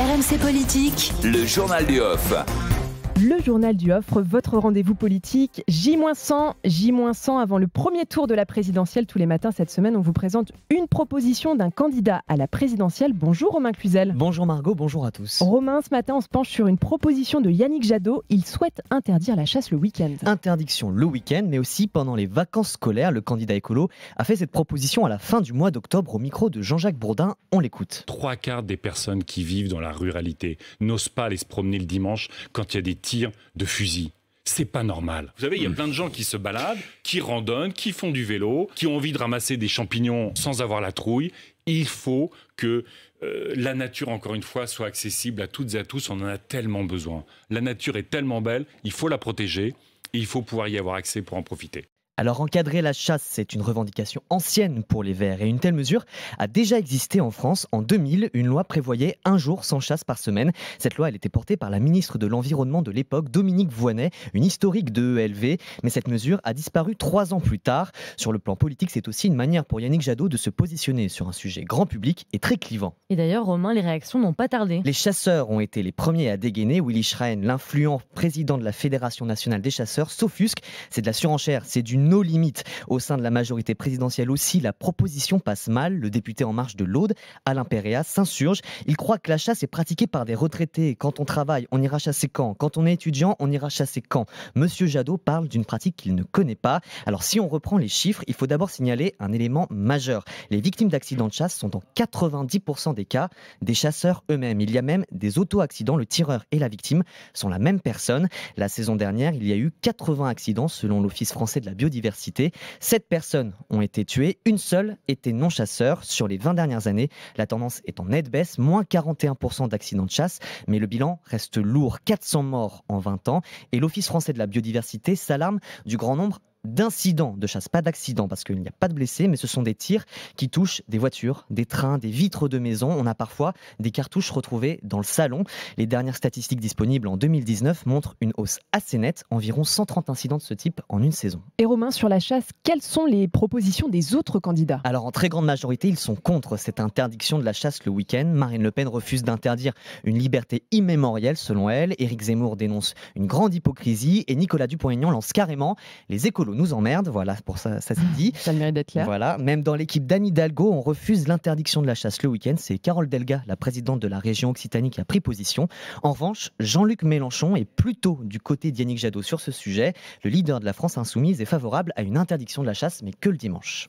RMC Politique, le journal du off. Le journal du offre, votre rendez-vous politique, J-100 avant le premier tour de la présidentielle. Tous les matins cette semaine, on vous présente une proposition d'un candidat à la présidentielle. Bonjour Romain Cluzel. Bonjour Margot, bonjour à tous. Romain, ce matin on se penche sur une proposition de Yannick Jadot. Il souhaite interdire la chasse le week-end. Interdiction le week-end, mais aussi pendant les vacances scolaires. Le candidat écolo a fait cette proposition à la fin du mois d'octobre au micro de Jean-Jacques Bourdin. On l'écoute. 3/4 des personnes qui vivent dans la ruralité n'osent pas aller se promener le dimanche quand il y a des tirs de fusil. C'est pas normal. Vous savez, il y a plein de gens qui se baladent, qui randonnent, qui font du vélo, qui ont envie de ramasser des champignons sans avoir la trouille. Il faut que la nature, encore une fois, soit accessible à toutes et à tous. On en a tellement besoin. La nature est tellement belle, il faut la protéger et il faut pouvoir y avoir accès pour en profiter. Alors encadrer la chasse, c'est une revendication ancienne pour les Verts et une telle mesure a déjà existé en France. En 2000, une loi prévoyait un jour sans chasse par semaine. Cette loi, elle était portée par la ministre de l'Environnement de l'époque, Dominique Voynet, une historique de ELV. Mais cette mesure a disparu 3 ans plus tard. Sur le plan politique, c'est aussi une manière pour Yannick Jadot de se positionner sur un sujet grand public et très clivant. Et d'ailleurs, Romain, les réactions n'ont pas tardé. Les chasseurs ont été les premiers à dégainer. Willy Schrein, l'influent président de la Fédération nationale des chasseurs, s'offusque. C'est de la surenchère, c'est du no limite. Au sein de la majorité présidentielle aussi, la proposition passe mal. Le député En Marche de l'Aude, Alain Péréa, s'insurge. Il croit que la chasse est pratiquée par des retraités. Quand on travaille, on ira chasser quand? Quand on est étudiant, on ira chasser quand? Monsieur Jadot parle d'une pratique qu'il ne connaît pas. Alors si on reprend les chiffres, il faut d'abord signaler un élément majeur. Les victimes d'accidents de chasse sont dans 90% des cas des chasseurs eux-mêmes. Il y a même des auto-accidents. Le tireur et la victime sont la même personne. La saison dernière, il y a eu 80 accidents selon l'Office français de la biodiversité. 7 personnes ont été tuées, une seule était non-chasseur. Sur les 20 dernières années, la tendance est en nette baisse, moins 41% d'accidents de chasse, mais le bilan reste lourd, 400 morts en 20 ans. Et l'Office français de la biodiversité s'alarme du grand nombre d'incidents de chasse, pas d'accidents parce qu'il n'y a pas de blessés, mais ce sont des tirs qui touchent des voitures, des trains, des vitres de maison. On a parfois des cartouches retrouvées dans le salon. Les dernières statistiques disponibles en 2019 montrent une hausse assez nette, environ 130 incidents de ce type en une saison. Et Romain, sur la chasse, quelles sont les propositions des autres candidats? Alors en très grande majorité, ils sont contre cette interdiction de la chasse le week-end. Marine Le Pen refuse d'interdire une liberté immémorielle selon elle. Éric Zemmour dénonce une grande hypocrisie et Nicolas Dupont-Aignan lance carrément les écolos nous emmerde, voilà, pour ça, ça c'est dit. Ça le mérite d'être clair. Voilà, même dans l'équipe d'Anne Hidalgo, on refuse l'interdiction de la chasse le week-end. C'est Carole Delga, la présidente de la région Occitanie, qui a pris position. En revanche, Jean-Luc Mélenchon est plutôt du côté d'Yannick Jadot sur ce sujet. Le leader de la France insoumise est favorable à une interdiction de la chasse, mais que le dimanche.